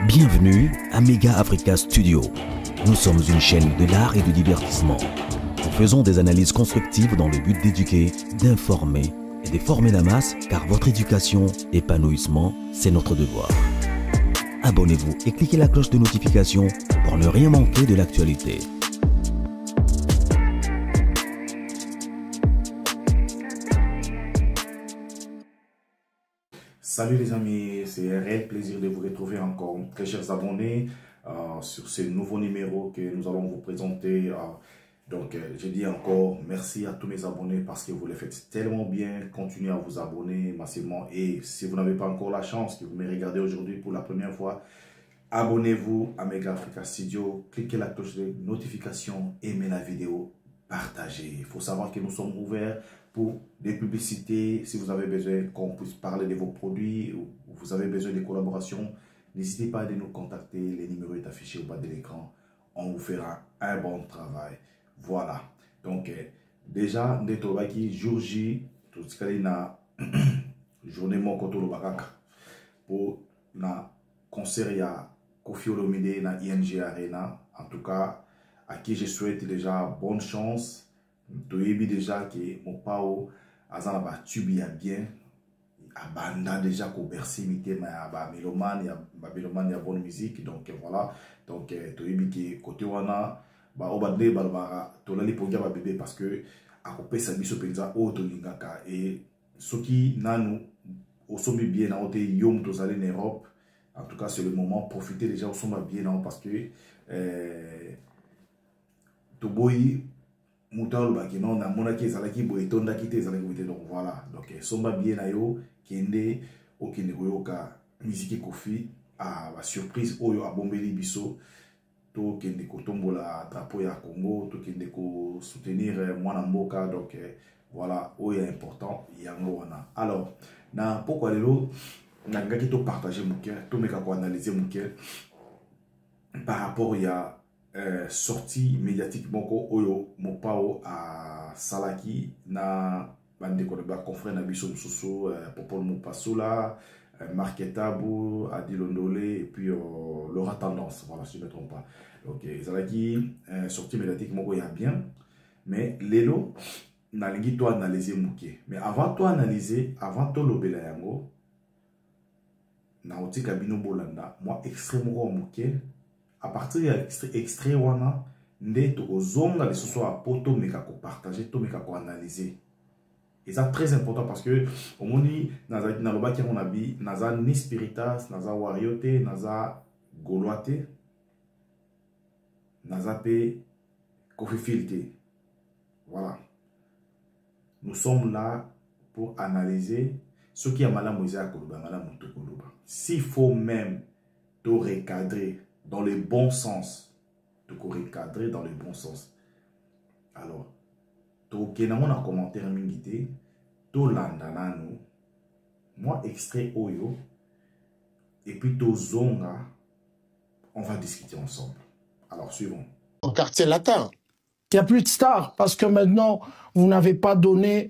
Bienvenue à Mega Africa Studio. Nous sommes une chaîne de l'art et du divertissement. Nous faisons des analyses constructives dans le but d'éduquer, d'informer et de former la masse, car votre éducation, épanouissement, c'est notre devoir. Abonnez-vous et cliquez la cloche de notification pour ne rien manquer de l'actualité. Salut les amis, c'est un réel plaisir de vous retrouver encore, très chers abonnés, sur ce nouveau numéro que nous allons vous présenter. Je dis encore merci à tous mes abonnés parce que vous le faites tellement bien. Continuez à vous abonner massivement, et si vous n'avez pas encore la chance, que vous me regardez aujourd'hui pour la première fois, abonnez-vous à Mega Africa Studio, cliquez la cloche de notification, aimez la vidéo, partagez. Il faut savoir que nous sommes ouverts pour des publicités. Si vous avez besoin qu'on puisse parler de vos produits ou vous avez besoin de collaborations, n'hésitez pas à nous contacter. Le numéro est affiché au bas de l'écran. On vous fera un bon travail. Voilà. Donc, déjà, nous sommes jour J, tout ce qu'il y a journée Mokoto le Bakaka pour na concert ya Koffi Olomide na ING Arena. En tout cas, à qui je souhaite déjà bonne chance. Toyebi déjà que mon pao azana ba tubi ya bien abanda déjà ko bercy mité ma ba mélomane ya bonne musique. Donc voilà, donc toyebi que côté wana ba obadé ba tolali pongia ba bébé parce que akopesa biso penza o tolingaka, et soki nanu osomi bien na ote yom tozali en Europe. En tout cas, c'est le moment, profitez déjà au sommet bien parce que toboyi Moutalo bakino na monaki ezalaki boye tonda kite ezalaki boye. Donc voilà, donc somba bien na yo kende okende koyoka musique Koffi a ba surprise oyo abombeli biso, to kende ko tombola drapeau ya Congo, to kende ko soutenir mwana mboka. Donc voilà, oyo important yango wana. Alors na pourquoi lelo na ngaki to partager mon cœur, to meka ko analyser mon cœur par rapport ya sortie médiatique moko oyo mopao a salaki na bande ko ba confrère na biso mususu Popol Mopasula, Marketabou, Adilondolé et puis Laura Tendance, voilà, si je ne me trompe pas. Donc salaki sortie médiatique moko ya bien, mais lelo na lingi to analyser muke. Mais avant to analyser, avant to lobela yango na otika bino bolanda, moi extrêmement muke. À partir de extrait wana nde to ozonga les soir à poto meka ko partager, to meka ko analyser. Et ça très important parce que au moni naza na loba ki on abi naza ni spiritas, naza wariote, naza goloate, naza pe Koffi Filte. Voilà. Nous sommes là pour analyser ce qui a malade Moïse à Koloba, malade Mouto Koloba. S'il faut même te recadrer dans le bon sens, de recadrer dans le bon sens. Alors, to kenamo na commentaire mingité, to landana nous, moi extrait oyo, et puis to zonga, on va discuter ensemble. Alors, suivons. Au quartier latin. Il n'y a plus de stars parce que maintenant, vous n'avez pas donné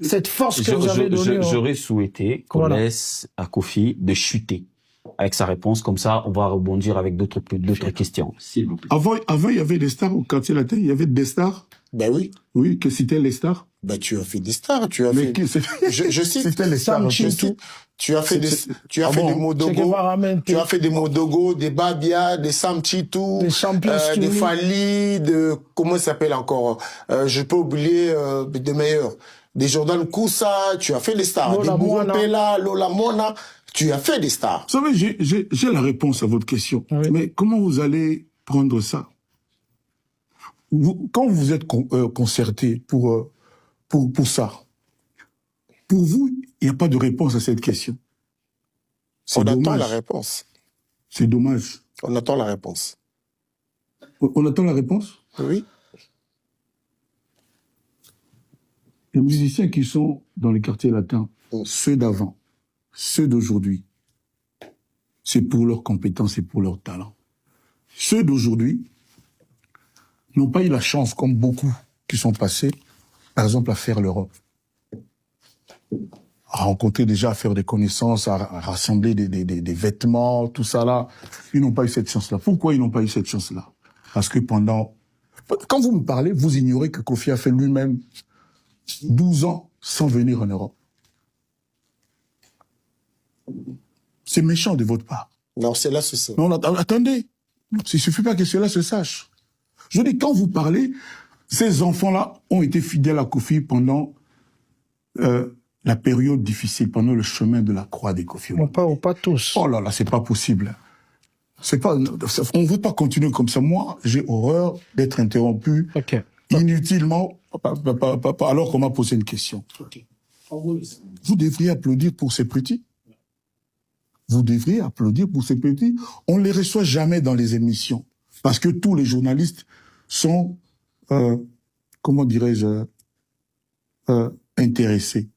cette force que vous avez donnée. J'aurais souhaité qu'on laisse à Koffi de chuter avec sa réponse, comme ça on va rebondir avec d'autres questions, s'il vous plaît. Avant, il y avait des stars au quartier latin, il y avait des stars. Ben oui. Oui, que c'était les stars. Ben tu as fait des stars, tu as fait. Je cite. C'était les stars. Tu as fait des, des Modogo, tu as fait des Modogo, des Babia, des Sam Chitou, des Fali, de, comment ça s'appelle encore, je peux oublier, des meilleurs. Des Jordan Koussa, tu as fait des stars. Lola des Bourapela, Lola Mona. Tu as fait des stars. Vous savez, j'ai la réponse à votre question. Oui. Mais comment vous allez prendre ça? Quand vous êtes concerté pour ça, pour vous, il n'y a pas de réponse à cette question. On attend la réponse. C'est dommage. On attend la réponse. On attend la réponse? Oui. Les musiciens qui sont dans les quartiers latins, ceux d'avant, ceux d'aujourd'hui, c'est pour leurs compétences et pour leur talent. Ceux d'aujourd'hui n'ont pas eu la chance, comme beaucoup qui sont passés, par exemple, à faire l'Europe. à rencontrer déjà, à faire des connaissances, à rassembler des vêtements, tout ça là. Ils n'ont pas eu cette chance-là. Pourquoi ils n'ont pas eu cette chance-là? Parce que quand vous me parlez, vous ignorez que Kofi a fait lui-même 12 ans sans venir en Europe. C'est méchant de votre part. Non, cela se sait. Non, attendez. Il ne suffit pas que cela se sache. Je dis, quand vous parlez, ces enfants-là ont été fidèles à Kofi pendant la période difficile, pendant le chemin de la croix des Kofi. Pas tous. Oh là là, c'est pas possible. On ne veut pas continuer comme ça. Moi, j'ai horreur d'être interrompu inutilement, alors qu'on m'a posé une question. Vous devriez applaudir pour ces petits. Vous devriez applaudir pour ces petits. On ne les reçoit jamais dans les émissions. Parce que tous les journalistes sont, comment dirais-je, intéressés.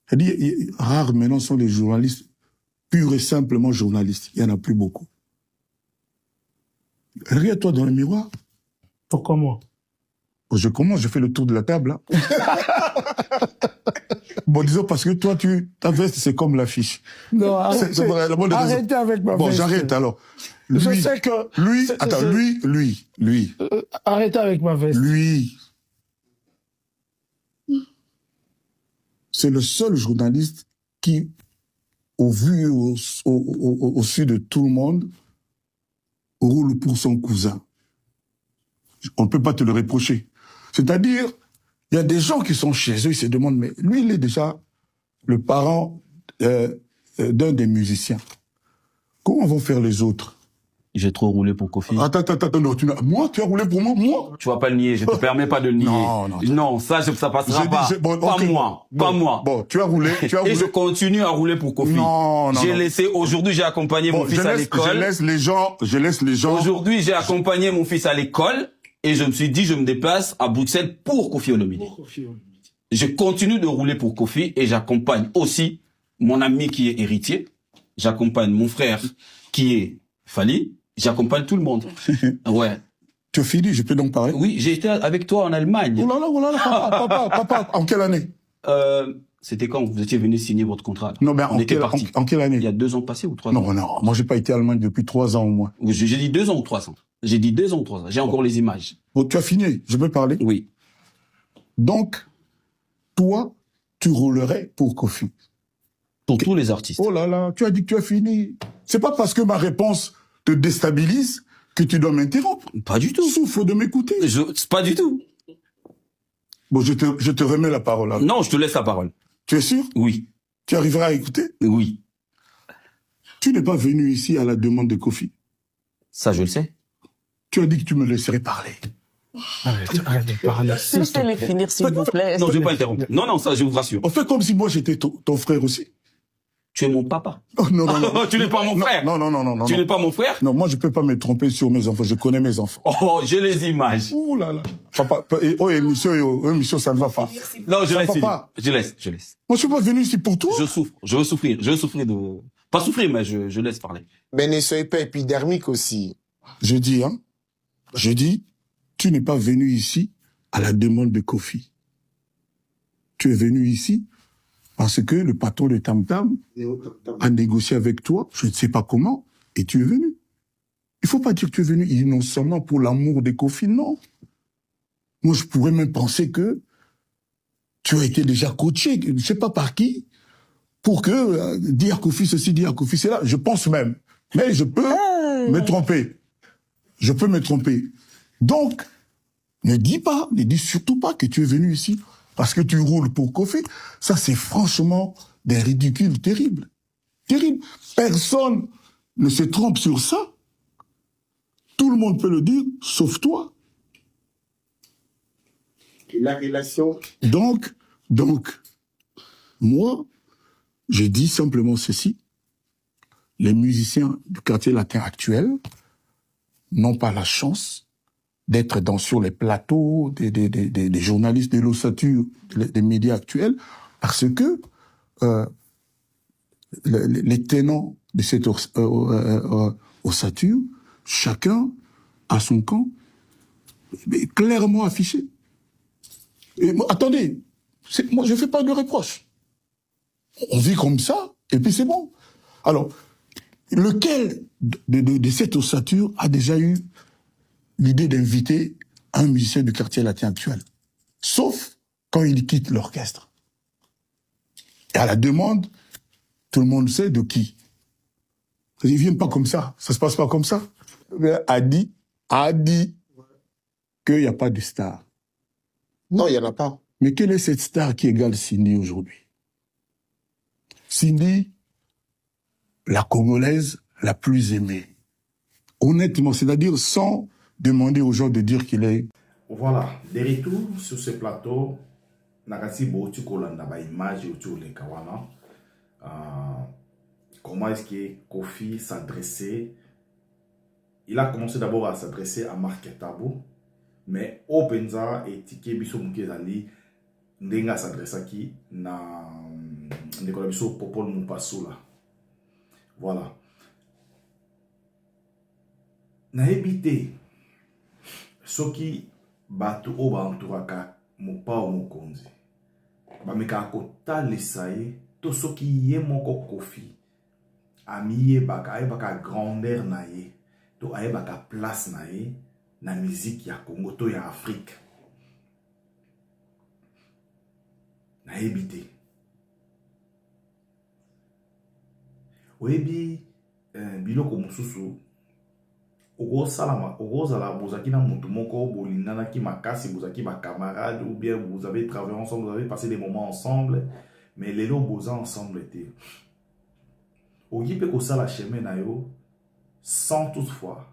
C'est-à-dire, rares maintenant sont les journalistes, purs et simplement journalistes. Il n'y en a plus beaucoup. Regarde-toi dans le miroir. Pourquoi moi? Je commence, je fais le tour de la table. Hein. Bon, disons, parce que toi, ta veste, c'est comme l'affiche. Non, arrêtez avec ma veste. Bon, j'arrête alors. Je sais que... Lui. Arrêtez avec ma veste. Lui. C'est le seul journaliste qui, au vu et au su de tout le monde, roule pour son cousin. On ne peut pas te le reprocher. C'est-à-dire, il y a des gens qui sont chez eux, ils se demandent, mais lui, il est déjà le parent d'un des musiciens. Comment vont faire les autres? J'ai trop roulé pour Kofi. Attends, non, moi, tu as roulé pour moi? Tu vas pas le nier, je te permets pas de le nier. Non, ça passera pas. Pas moi. Bon, tu as roulé. Et je continue à rouler pour Kofi. Non. Aujourd'hui, j'ai accompagné mon fils à l'école. Je laisse les gens. Aujourd'hui, j'ai accompagné mon fils à l'école et je me suis dit, je me déplace à Bruxelles pour Koffi Olomide. Je continue de rouler pour Kofi et j'accompagne aussi mon ami qui est héritier. J'accompagne mon frère qui est Fally. J'accompagne tout le monde. Ouais. Tu as fini, je peux donc parler? Oui, j'ai été avec toi en Allemagne. Oh là là, papa, en quelle année? C'était quand vous étiez venu signer votre contrat? Non, mais en quelle année? Il y a 2 ans passés ou 3 ans? Non, moi j'ai pas été en Allemagne depuis 3 ans au moins. J'ai dit 2 ans ou 3 ans. J'ai dit 2 ans ou 3 ans. J'ai encore les images. Bon, tu as fini, je peux parler? Oui. Donc, toi, tu roulerais pour Kofi? Pour tous les artistes. Oh là là, tu as dit que tu as fini. C'est pas parce que ma réponse te déstabilise que tu dois m'interrompre. Pas du tout. Souffle de m'écouter. Pas du tout. Bon, je te remets la parole. Là. Non, je te laisse la parole. Tu es sûr? Oui. Tu arriveras à écouter? Oui. Tu n'es pas venu ici à la demande de Kofi. Ça, je le sais. Tu as dit que tu me laisserais parler. Arrête de parler. Laissez-les finir, s'il vous plaît. Non, je ne vais pas interrompre. Non, ça, je vous rassure. On fait comme si moi, j'étais ton frère aussi. Tu es mon papa. Oh, non. Tu n'es pas mon frère. Non. Tu n'es pas mon frère? Non, moi, je peux pas me tromper sur mes enfants. Je connais mes enfants. Oh, j'ai les images. Ouh là là. Papa, émission, ça ne va pas. Non, je laisse. Je laisse. Moi, je suis pas venu ici pour toi. Je souffre. Je veux souffrir de... Pas souffrir, mais je laisse parler. Mais ne soyez pas épidermique aussi. Je dis, tu n'es pas venu ici à la demande de Kofi. Tu es venu ici parce que le patron de Tam Tam a négocié avec toi, je ne sais pas comment, et tu es venu. Il faut pas dire que tu es venu innocemment pour l'amour de Kofi, non. Moi, je pourrais même penser que tu as été déjà coaché, je ne sais pas par qui, pour que dire Kofi ceci, dire Kofi cela. Je pense même. Mais je peux me tromper. Je peux me tromper. Donc, ne dis surtout pas que tu es venu ici parce que tu roules pour Kofi. Ça, c'est franchement des ridicules terribles. Terribles. Personne ne se trompe sur ça. Tout le monde peut le dire, sauf toi. La relation... Donc, moi, je dis simplement ceci. Les musiciens du quartier latin actuel n'ont pas la chance d'être sur les plateaux des journalistes de l'ossature, des médias actuels, parce que les tenants de cette ossature, chacun a son camp clairement affiché. Et moi, attendez, moi je fais pas de reproche. On vit comme ça, et puis c'est bon. Alors, lequel de cette ossature a déjà eu l'idée d'inviter un musicien du quartier latin actuel? Sauf quand il quitte l'orchestre. Et à la demande, tout le monde sait de qui. Ils ne viennent pas comme ça. Ça se passe pas comme ça. A dit qu'il n'y a pas de star. Non, il n'y en a pas. Mais quelle est cette star qui égale Cindy aujourd'hui? Cindy, la Congolaise la plus aimée. Honnêtement, c'est-à-dire sans demander aux gens de dire qu'il est... Voilà, de retour sur ce plateau, Nakati Bouti Kolanda, ba image autour de Kawana. Comment est-ce que Kofi s'adressait? Il a commencé d'abord à s'adresser à Marc Tabo, mais Openza et Tike Biso Mukezali Ndenga s'adresse à qui na Nicolas Biso Popol Mupasoula. Voilà. Na ebité soki batu oba entouraka mopa o mokonzi. Ba meka kota lesaye to soki ye moko Kofi. Ami baka grandeur na ye. To aye baka place na ye na musique ya Congo to ya Afrique. Na ebité. Oyebi biloko mususu ogo salama ogo zala bozaki na mutu moko bolingana ki makasi bozaki ba camarade ou bien vous avez travaillé ensemble, vous avez passé des moments ensemble mais les lots boza ensemble étaient. Ogi pe ko sala chemin na yo sans toutefois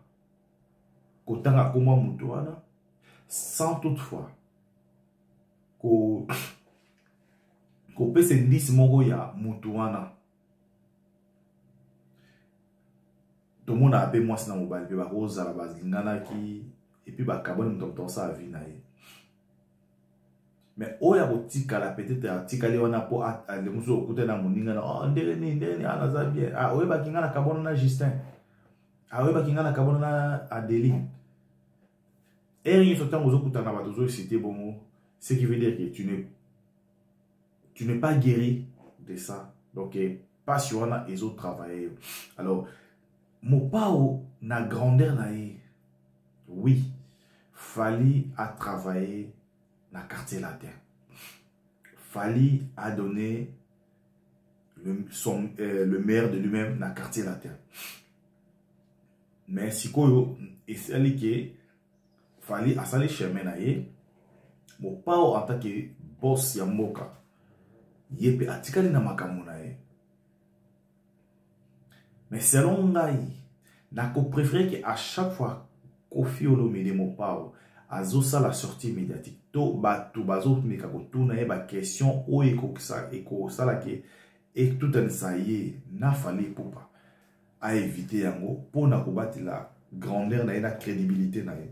kotanga koma mutu wana, sans toutefois ko pese ndisi moko ya mutu wana. Tout le monde a appelé moi dans mobile, puis rose à la base lingana qui et puis ba carbone dans ça vie na ye. Mais oya botika la peut-être atika le wana po le muso okuta na moninga na oh ndeni ana za bien. Ah oya ba kinga na carbone na Justin. Ah oya ba kinga na carbone na Adeline. Et rien sur temps okuta na bato cité bon, ce qui veut dire que tu n'es pas guéri de ça. Donc pas sur na les autres travailler. Alors Mopao na grandeur na ye. Oui, Fali a travaillé na quartier latin. Fali a donné le maire de lui-même na quartier latin. Mais si koyo esali ke Fali a sali chemin na ye, Mopao en tant que boss ya mboka, yepe atikali na makambo na ye. Mais selon Ngai, Nako préféré qu'à chaque fois Kofi Olomide Mopao azosa la sortie médiatique to batu bazo meka ko tuna e ba question o eko sala ke et tout un saye na fali popa a éviter yango pour na ko bati la grandeur na la crédibilité na ye.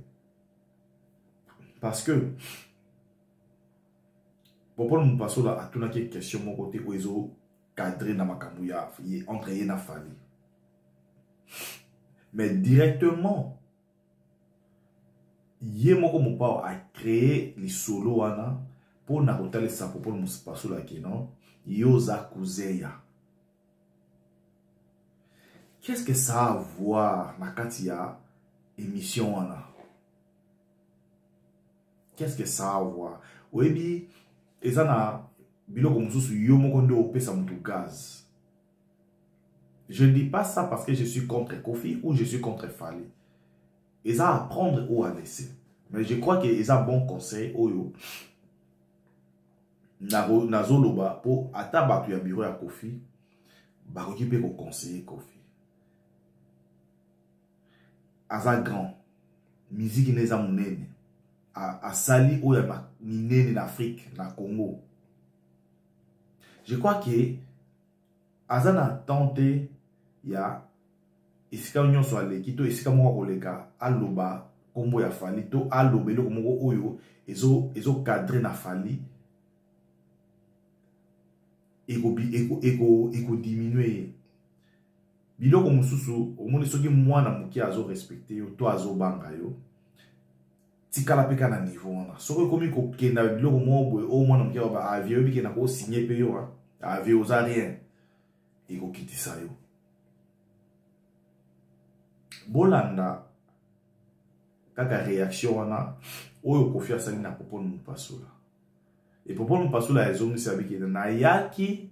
Parce que Popol Mupasola a tuna ke question mon côté o ezo cadré na makambu ya entre ye na fali. Mais directement, Yemoko Mopao a créé les solos wana pour nakotale sa Popol Mupasola non yoza kuzeya. Qu'est-ce que ça a à voir na katia émission wana? Qu'est-ce que ça a à voir? Oyebi ezana biloko mususu yomoko ndo opesa mutu gaz. Je ne dis pas ça parce que je suis contre Kofi ou je suis contre Fali. Ils ont à prendre ou à laisser. Mais je crois qu'ils ont bon conseil. Oyo. Nazoloba pour atabatu ya bureau à Kofi. Baroki peut conseiller Kofi. Aza grand. Musique neza munene. A sali ou ya minene en Afrique, na Congo. Je crois que Azana tenté ya isika nyonso aleki to isika moko koleka aloba kombo ya Fali to alobe lo komoko oyo ezo cadrer na Fali eko diminuer biloko mususu omoni soki mwana muki azo respecter yo to azo banga yo tikala peka na niveau wana soki komi ko kenda biloko moko boye o mwana muki ba avio biki na ko signer pe yo Avec aux rien. Il faut quitter ça. Bolanda, quand la réaction on a, on confie à ça na popo nous passo là. Et popo nous passo là, ils ont dit avec na yaki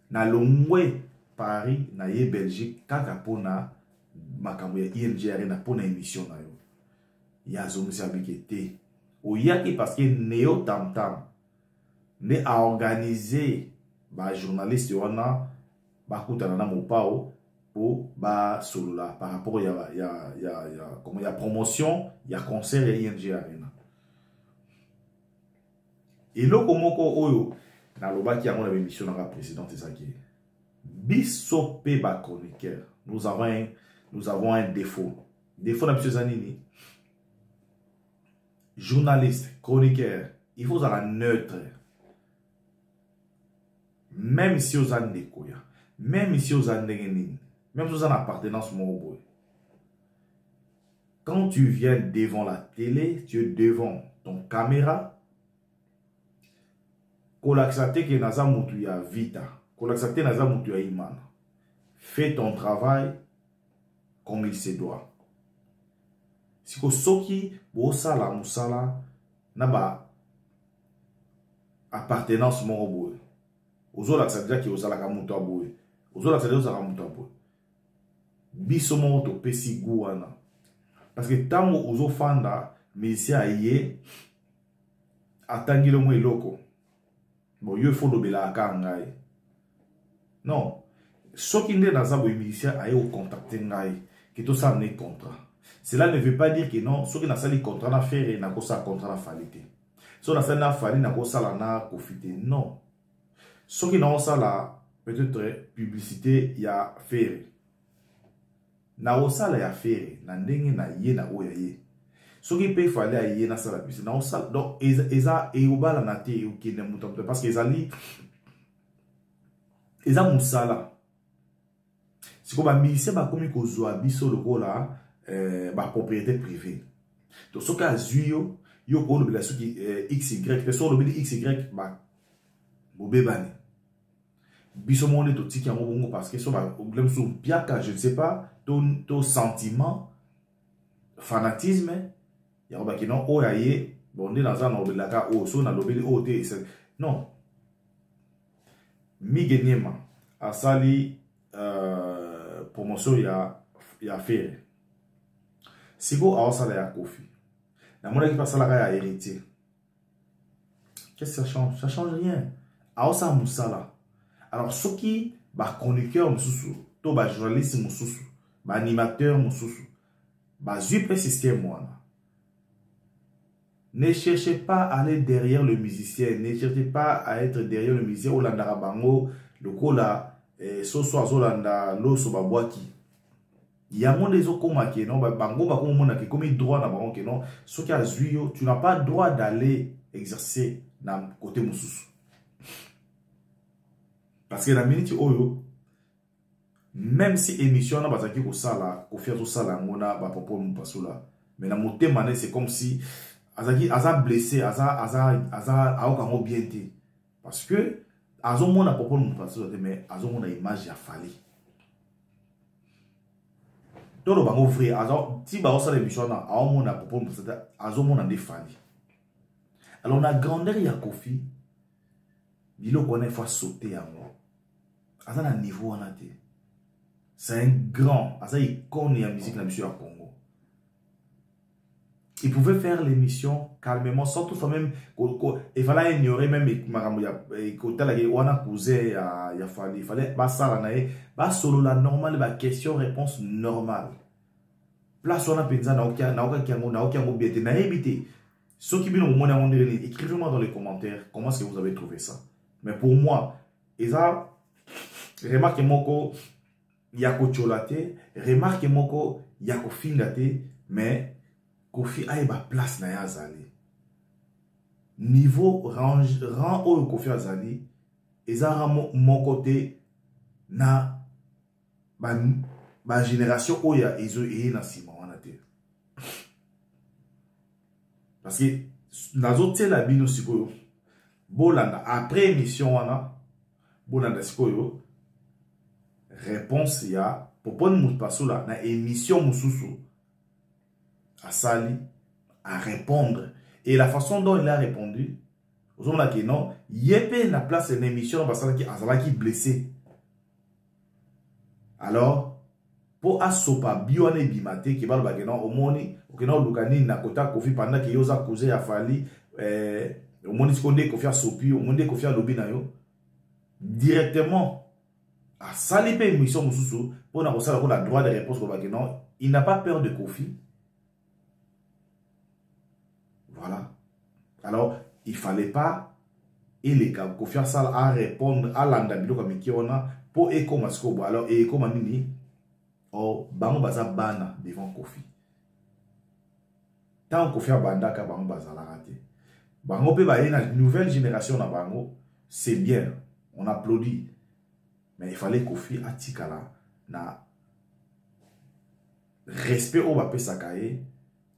na longwe Paris na ye Belgique quand pona makambo ya ING na pona émission na yo. Ya zomu avec été. O yaki parce que Neo Tam Tam ne a organisé ba journaliste wana ba kutana na mopao pour ba solula par rapport comment ya promotion ya concert ya ING Arena. Et lo komoko oyo na lobaki yango na émission na précédente ça qui biso pe ba chroniqueur nous avons un défaut na monsieur Zanini journaliste chroniqueur il faut être neutre même si vous avez des couilles même si vous avez des nines même si vous avez une appartenance morale. Quand tu viens devant la télé, tu es devant ton caméra. Kolaksate ke naza mutu ya vita. Kolaksate naza mutu ya imana. Fais ton travail comme il se doit. Si ko soki bo sala musala naba appartenance morale. Ozo laksate ki ozala ka mutu aboye. Ozo laksate ozala mutu aboye. Biso mo to pesi guana. Parce que tant ozo fanda mesi aye atangile mo eloko. Bon yo faut dobela aka ngai. Non. Soki nde naza bo musicien aye o contacter ngai que tout ça n'est contrat. Cela ne veut pas dire que non, soki na sali contrat na faire na ko sa contrat na falite. So na sali na fali na ko sala na profiter. Non. Soki na sala peut-être publicité ya faire. Na osala ya faire na ndenge na ye na oya ye soki pe fale a ye na sala publicité na osala donc eza e obala na te o kende muto parce que ezali eza musala siko ba musicien ba komi ko zwa biso lokola ba propriété privée donc soki azuyo yo ko lobela soki xy pe so lobeli xy ba bobebani biso monde to tiki yango bongo parce que so ba problème so piaka je ne sais pas ton sentiment fanatisme ya ba ki non o yaye bonde na za na obelaka o so na lobeli o te non migeniema asali promotion ya faire siko awasala ya Kofi na mona ki pasala ka ya héritier qu'est-ce que ça change rien awasa musala. Alors, ceux qui ba chroniqueur mususu, to ba journaliste mususu, ba animateur mususu, ba zupe système wana. Ne cherchez pas à aller derrière le musicien, ne cherchez pas à être derrière le musicien Olanda Rabango, le kola soso azolanda loso babwaki. Il y a mon des okoma qui non ba bango ba comme mona qui comme droit na bango qui non, ceux qui a zuyo, tu n'as pas droit d'aller exercer na côté mususu. Parce que la minute oyo même si émission na bazaki ko sala ko faire tout sala ngona ba popo mu pasula mais na moté mané c'est comme si azaki aza blessé aza aoka mo bien té parce que azo mona popo mu pasula mais azo mona image ya fali tolo bango vrai azo ti ba osala émission na azo mona popo mu pasula azo mona de fali. Alors na grandeur ya Kofi bilo connaît fois sauter à moi. À un niveau en athée. C'est un grand. À ça, il connaît la musique la musique à Congo. Il pouvait faire l'émission calmement, sans tout même. Il fallait ignorer même il fallait pas solo la normale, la question-réponse normale. Place on a pensé na aucun bien na éviter. Ceux qui viennent au monde écrivez-moi dans les commentaires comment est-ce que vous avez trouvé ça. Mais pour moi, ça remarque moko yako cholate, remarque moko yako fingate, mais Kofi a ba place na yazali. Niveau rang o Kofi azali, ezara mon côté na ba génération oya ezo na sima wana te. Parce que nazo tela bino sikoyo bolanda après émission wana bonanda sikoyo réponse ya popone Moupassoula na émission mususu asali à répondre et la façon dont il a répondu aux hommes qui non yépé na place une émission parce que azala qui blessé alors pour asopa bione bimate qui va le non au moni okena lukani na kota kofi pendant que yoza causer afali au moni skonde kofi asopi au monde kofi alobi na yo directement à saliper émission mususu pour na kosala la droit de réponse ko non il n'a pas peur de Kofi. Voilà. Alors il fallait pas et les gars Kofi Asala à répondre à l'andabilo comme qui on a pour éco masco alors et éco manini oh bango baza bana devant Kofi tant Kofi banda ka bango baza la raté bango pe ba une nouvelle génération na bango c'est bien on applaudit mais il fallait Kofi atikala na respect au bapé sakaye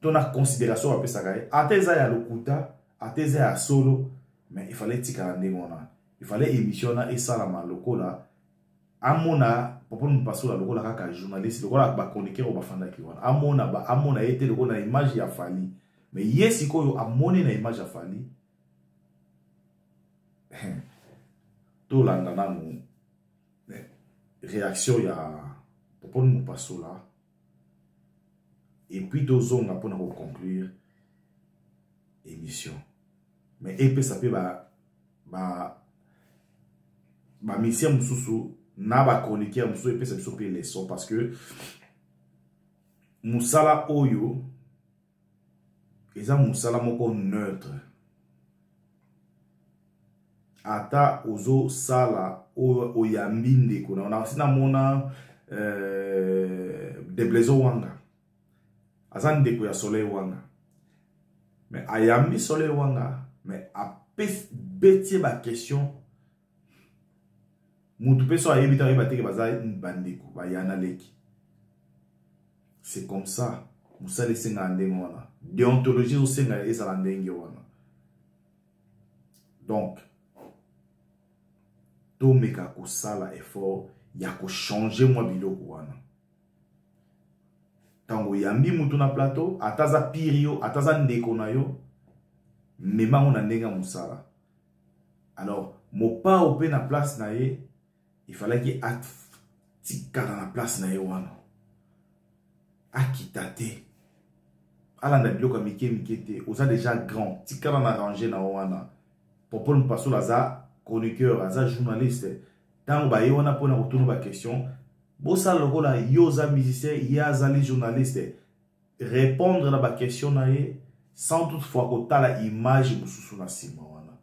ton a considération au bapé sakaye ateza ya lokuta ateza ya solo mais il fallait tikala ndengona il fallait émission na esalama lokola amona pour nous passer la lokola kaka journaliste lokola ba chroniqueur au bafanda ki wana amona été lokola image ya Fali mais yesi koyo amone na image ya Fali to landa na mu réaction ya pour nous passer là et puis deux zones pour nous conclure émission mais et puis ça peut ba mission mususu na ba chroniqueur mususu et puis ça peut les sons parce que musala oyo eza musala moko neutre ata ozo sala oyambinde kuna na sina mona de Blezo Wanga azan de ko ya Soleil Wanga mais ayambi Soleil Wanga mais a bêtier ma question mutu peso ayebita yebate ke bazai bandeko bayana leki c'est comme ça musale senga ndengo wana déontologie au senga ezala ndenge wana donc to meka ko sala effort ya ko changer moi biloko wana tango yambi mutu na plateau ataza pirio ataza ndeko na yo mema on ndenga musala alors mo pa ope na place na ye il fallait qu'il atika dans la place na ye wana akitate ala na biloko mikete oza déjà grand tika na ranger na wana pour nous passer la chroniqueur aza journaliste tant ba ye wana pona retourner ba question bosa lokola yoza musicien yaza les journalistes répondre na ba question na ye sans toutefois ko tala image mususu na sima wana.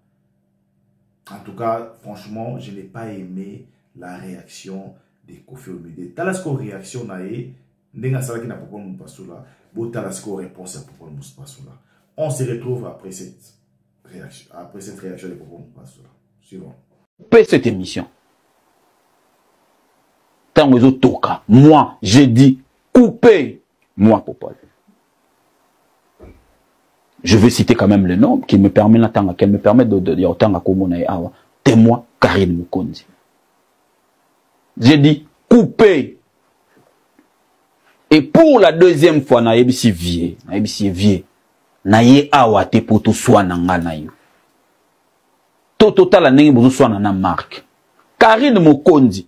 En tout cas franchement je n'ai pas aimé la réaction de Kofi Olomide. Talasko réaction na ye ndenga sala ki na Popol Mupasula bo talasko réponse à Popol Mupasula. On se retrouve après cette réaction de Popol Mupasula. Suivant. Paix cette émission. Tant que je toka, moi, j'ai dit, coupez, moi, Popol. Je vais citer quand même le nom qui me permet de dire autant à Komonaï Awa. Témoin, Karine Mukonzi. J'ai dit, coupez. Et pour la deuxième fois, na yebisi vie, na ye awa te poto soa nanga na yo. Total nenge bozo soa na marque. Karine Mukonzi.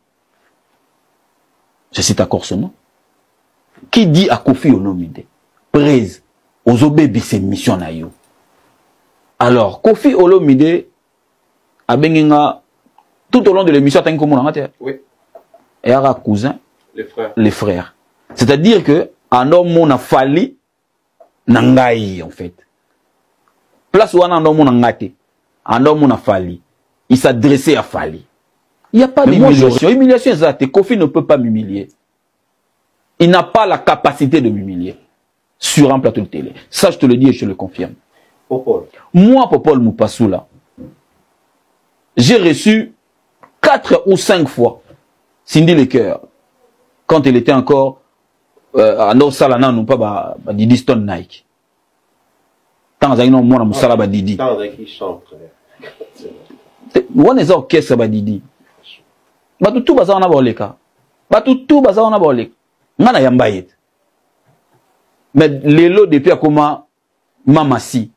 Je cite encore son nom. Qui dit à Kofi Olomide, prise, aux obébis ses missions na yo. Alors, Kofi Olomide, a benginga, tout au long de l'émission, t'as comment on oui. Et à cousin, les frères. C'est-à-dire que, un homme, on a fallu, nangaï, en fait. Place où un homme, on a ngate. Un homme, on a fallu. Il s'adressait à Fali. Il n'y a pas d'humiliation. Humiliation, c'est Kofi ne peut pas m'humilier. Il n'a pas la capacité de m'humilier sur un plateau de télé. Ça, je te le dis et je le confirme. Popol. Moi, Popol Mupasula, j'ai reçu 4 ou 5 fois Cindy Lecoeur, quand elle était encore à Norsalana, non pas Didi Stone Nike. Tant que moi, je suis Didi. Tant qu'il chante. On est orchestre Didi. Batu tout baza wana boleka. Batu tout baza wana boleka. Ngana yamba yet. Mais lelo depuis akoma mama si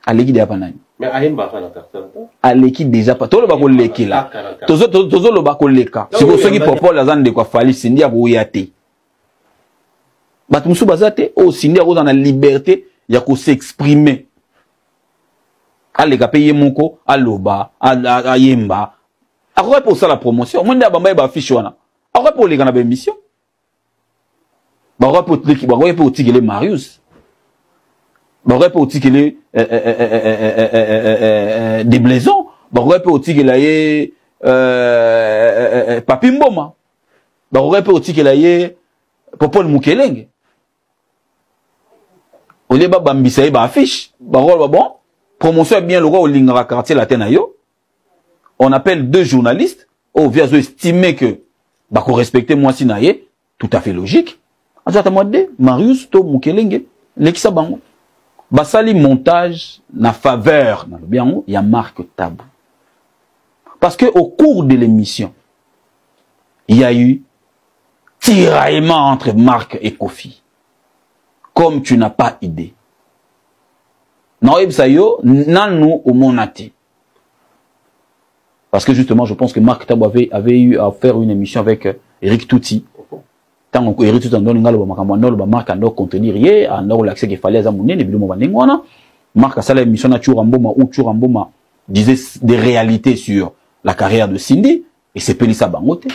aleki déjà panani. Mais ayemba fa na personne. Aleki déjà pas. Tolo ba ko leki la. Tozo lo ba ko leka. Si ko soki popol azan de kwa fali sindi ya ko yate. Batu musu bazate o sindi ya ko na liberté ya ko s'exprimer. Aleka payer moko aloba ayemba. Après pour ça la promotion, monde ya bamba ba fiche wana. Après pour les gana ba émission. Ba pour tikele Marius. Ba pour tikele des blaisons. Ba pour tikele Papi Mboma. Ba pour tikele Popol Mukelenge. Au lieu ba bambisa ba affiche, ba bon, promotion est bien le roi au lingara quartier latin yo. On appelle 2 journalistes au viazo estimé que bah qu'on respecter moi si naie, tout à fait logique. Marius to Mukelenge l'exa bango basali montage na faveur na bien il y a Marc Tabou parce que au cours de l'émission il y a eu tiraillement entre Marc et Kofi comme tu n'as pas idée non ebsayo nanu au monati parce que justement je pense que Marc Tabou avait eu à faire une émission avec Eric Touti. Tant qu'on hérite tout en donnant le makamano, le marque en contenir hier, en l'accès qu'il fallait à monnaie, les billes monnaie, Marc a salé émission nature en boma ou Chur en boma disait des réalités sur la carrière de Cindy et c'est Pelissa Bangote.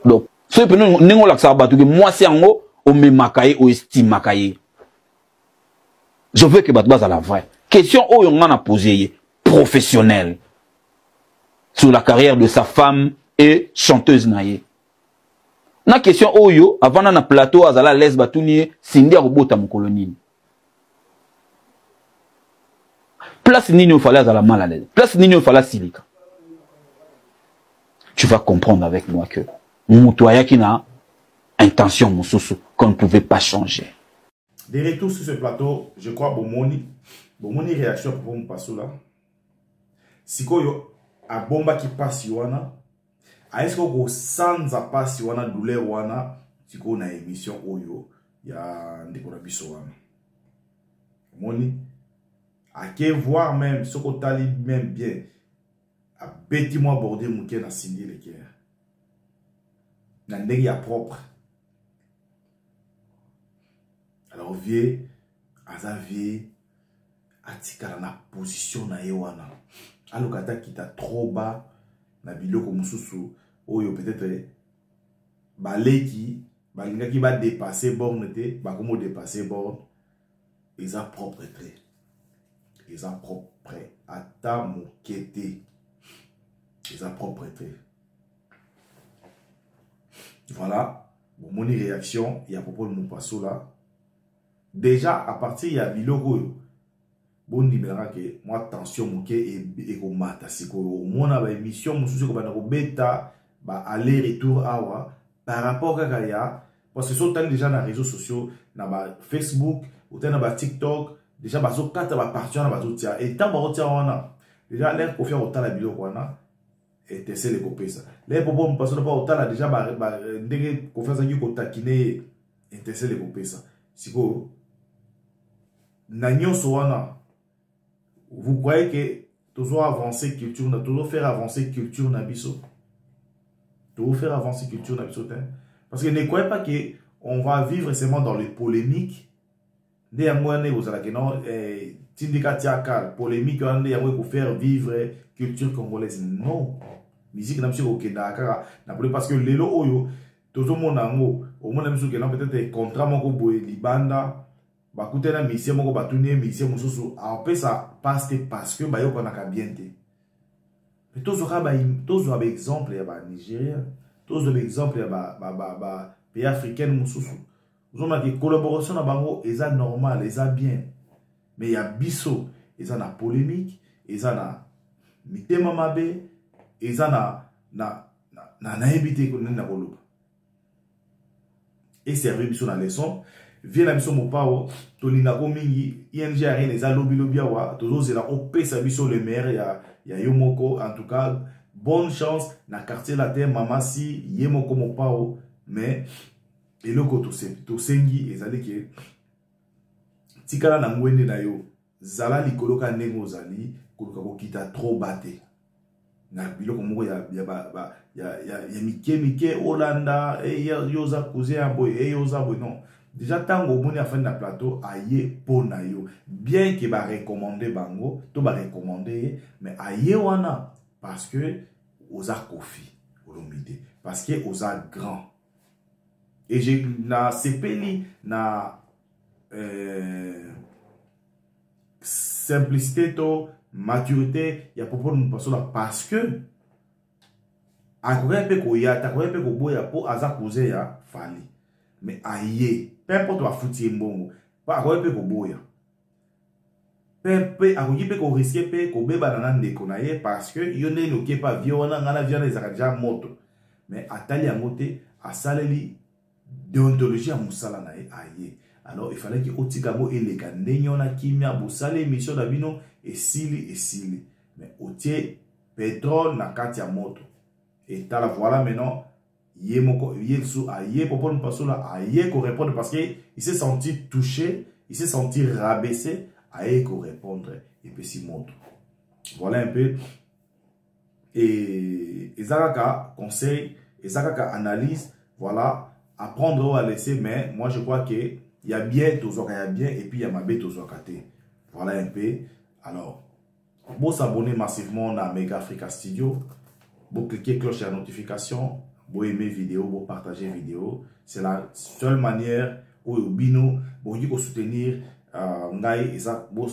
Donc, ce que nous n'avons l'accès à battre, moi c'est en haut, on met makaye, on estime makaye. Je veux que Batbaz à la vraie. Question où on en a posé, professionnelle, sur la carrière de sa femme et chanteuse naïe. Na question oyo avant na plateau azala les batunier Cindy robota mukolonini. Place nini il fallait azala mal à l'aise. Place nini il fallait silika. Tu vas comprendre avec moi que mutoya qui n'a intention mususu qu'on ne pouvait pas changer. De retour sur ce plateau, je crois Bomoni réaction pour mon passo là. Sikoyo a bomba qui passe yoana. Est-ce que sans a passe wana douleur wana siko na émission oyo ya ndekona biso wana. Moni à que voir même ce qu'on tali même bien a bêti moi border mon cœur na Cindy le cœur. Na ndenge ya propre. Alors vieux azavier atika na position na yewana. Alokata qui t'a trop bas na biloko mususu oyo peut-être baleki balinga qui va dépasser borne te ba komo dépasser borne ils a propre trait ils a propre ata mokete ils a propre trait voilà mon réaction il y a propos de mon passo là déjà à partir il y a biloko bon dimera que moi attention moke et ko mata siko mon ba émission mususu ko bana ko beta ba aller retour awa par rapport à Kaya parce que sont déjà dans les réseaux sociaux na ba Facebook ou na ba TikTok déjà ba so kata ba partir na ba so tia et tant ba tia wana déjà l'air ko faire autant la bilo wana et tester les copies ça les popo parce que pas autant là déjà ba ndenge ko faire ça ko takiner et tester les copies ça siko na nyonso wana. Vous croyez que toujours avancer culture, toujours faire avancer culture nabiso, toujours faire avancer culture nabiso, parce que ne croyez pas que on va vivre seulement dans les polémiques. Dès un mois vous allez que non, tindikatiakal polémique, on est pour faire vivre culture congolaise. Non, musique nabiso au Kenya, parce que lelo oyo, tout le monde en haut, au moins nabiso que non peut-être contrat mon ko libanda. Bakute na mission moko batunie mission mususu après ça passe parce que ba yo konaka bien te mais tous aura exemple ya ba Nigérien tous exemple ya ba pays africain mususu vous avez que collaboration na bango eza normal eza bien mais ya biso eza na polémique eza na mitema mabe eza na éviter ko na koloba et servir biso na leçon vient la mission mon pao tolina ko mingi ING a rien les lobby awa tozo zela opesa biso le maire ya yomoko en tout cas bonne chance na quartier latin mama si yemoko mopao mais eloko to sengi ezali ke tikala na ngwende na yo zala likolo ka ndenge ozali koluka kokita trop bate na biloko moko ya mike olanda yoza kuze ya boy yoza boy non déjà tango omoni afin na plateau aye po na yo bien que ba recommander bango to ba recommander mais aye wana parce que oza Kofi Olomide parce que oza grand et j'ai na sepeli na simplicité to maturité ya propos de personne parce que akoya pe ko ya takoya pe ko boya po aza kuze ya fali mais aye peu importe la foutie mbongo pas akoya pe ko boya pe akoyi pe ko risquer pe ko beba na ndeko na ye parce que yone no ke pa viona ngana viona ezaka déjà moto mais atali amote asaleli déontologie à musala na ye aye. Alors il fallait que otika mo eleka ndenge ona kimia bosale émission d'abino et sili mais otie pétrole na kati ya moto et tala voilà maintenant yemoko yelsu aye popo mpasola aye ko répondre parce que il s'est senti touché, il s'est senti rabaissé aye ko répondre et puis si moto. Voilà un peu et ezaka conseil, ezaka analyse, voilà, apprendre ou à laisser mais moi je crois que il y a bien, il y a bien, et puis il y a ma bête, voilà un peu. Alors, vous s'abonner massivement à Mega Africa Studio, vous cliquez cloche à notification, vous aimez vidéo, vous partagez vidéo. C'est la seule manière où vous soutenir vous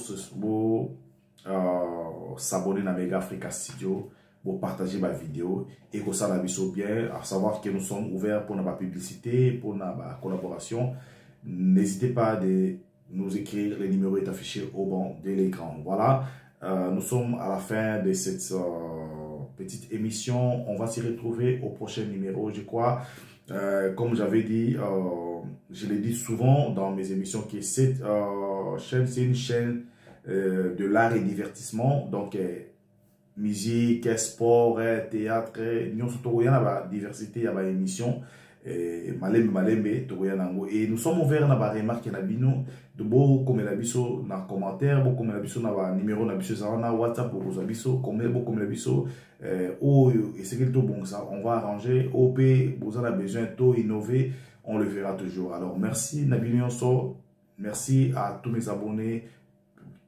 s'abonner à Mega Africa Studio, vous partager ma vidéo et que ça la bien, à savoir que nous sommes ouverts pour notre publicité, pour notre collaboration. N'hésitez pas à nous écrire, le numéro est affiché au bas de l'écran. Voilà, nous sommes à la fin de cette petite émission. On va s'y retrouver au prochain numéro, je crois. Comme j'avais dit, je l'ai dit souvent dans mes émissions, que cette chaîne, c'est une chaîne de l'art et divertissement. Donc, musique, sport, théâtre, nous sommes il y a la diversité, il y a la émission. Et nous sommes ouverts à la remarque na bino de beau comme la biso na commentaire beau comme la biso na numéro na biso na WhatsApp pour vous abiso comme beau comme la biso et c'est quelque bon ça on va arranger OP vous en avez besoin to innover on le verra toujours. Alors merci Nabino So, merci à tous mes abonnés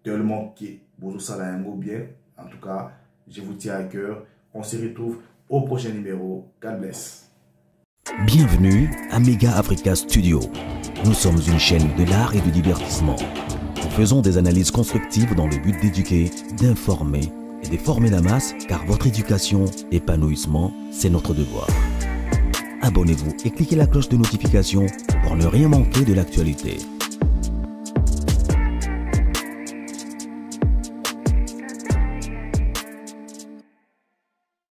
tellement qui vous ça la bien. En tout cas je vous tiens à cœur, on se retrouve au prochain numéro. God bless. Bienvenue à Mega Africa Studio. Nous sommes une chaîne de l'art et du divertissement. Nous faisons des analyses constructives dans le but d'éduquer, d'informer et de former la masse car votre éducation, épanouissement, c'est notre devoir. Abonnez-vous et cliquez la cloche de notification pour ne rien manquer de l'actualité.